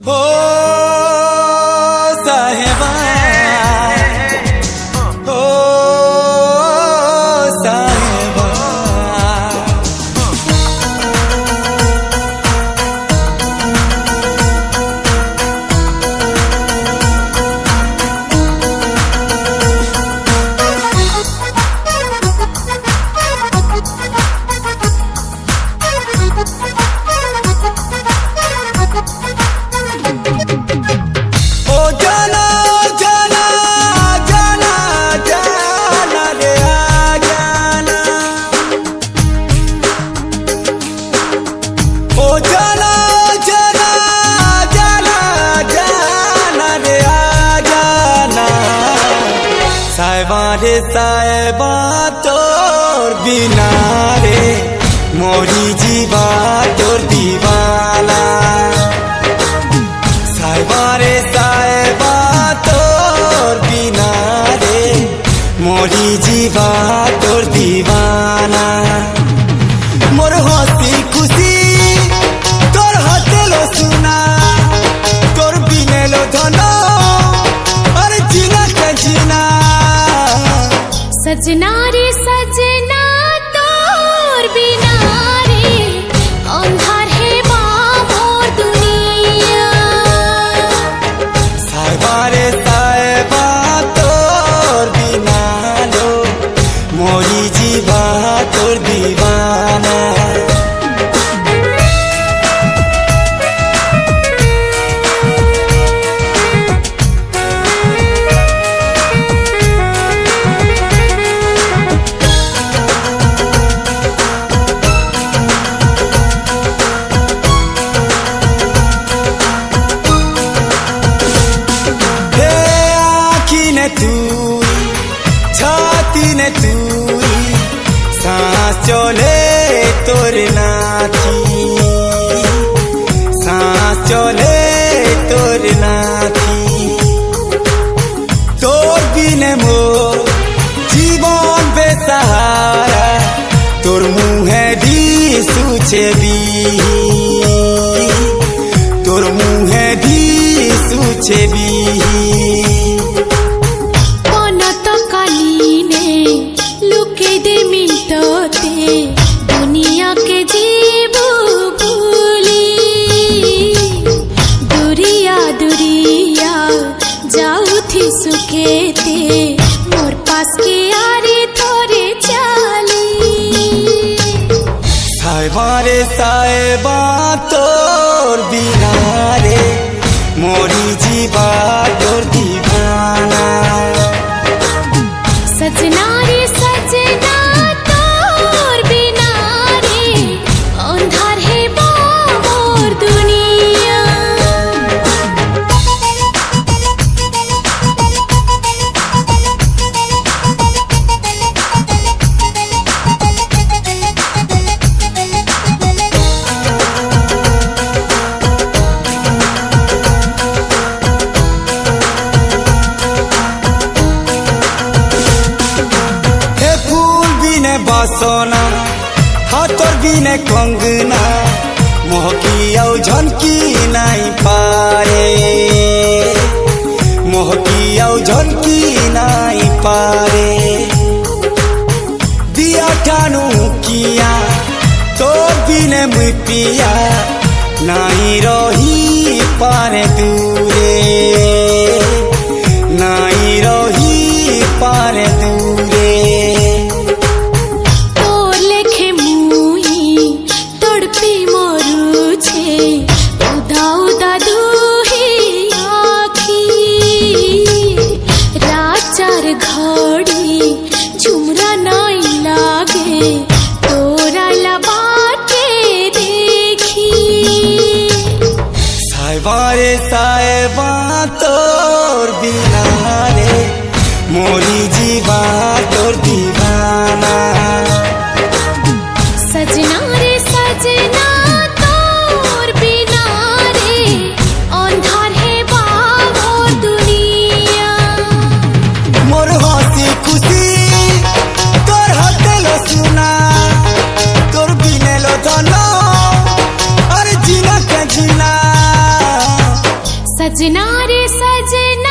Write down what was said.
ओ साहिबा ओ साहिबा रे साहिबा तोर बिना रे मोरी जीवा तोर दीवाना साहिबा रे साहिबा तोर बिना रे मोरी जीवा तोर दीवाना मोर हसी खुशी तोर हतेलो सुना तोर बिनेलो धनो अरे जीना के जीना सजना रे सजना तोर बिना रे अंधार है मोर दुनिया साहिबा रे साहिबा तोर बिना लो मोरी जीवा तोर दीवाना छाती ने तूरी सांस चले तोर नाथी सांस चले तोर नाथी तोर बिने मोर जीवन बेसहारा तोर मुहे दी सुचे भी तोर मुहे दी सुचे भी दुनिया के जीवो भूली दुरिया दुरिया जाऊ थी सुखेते मोर पास के आरे थोरे चाली साहिबा रे साहिबा तोर बिना रे मोरी जीवा तोर दीवाना सजना रे सजना तोर बिना रे अंधार है मोर दुनिया बासना हाथोर बिने कंगना मोहकी औ झनकी नहीं पारे मोहकी औ झनकी नहीं पारे दिया ठानू किया तो बिने मुपिया नहीं रही पारे दूरे नहीं रही पारे दूरे घड़ी झुमरा नहीं लागे तोरा लबाटे देखी साहिबा रे साहिबा तोर बिना रे मोरी जीवा तोर दीवाना सजना रे सजना तोर बिना रे अंधार है मोर दुनिया मोर हसी खुशी तोर हतेलो सुना तोर बिनेलो धनो अरे जीना के जीना सजना रे सजना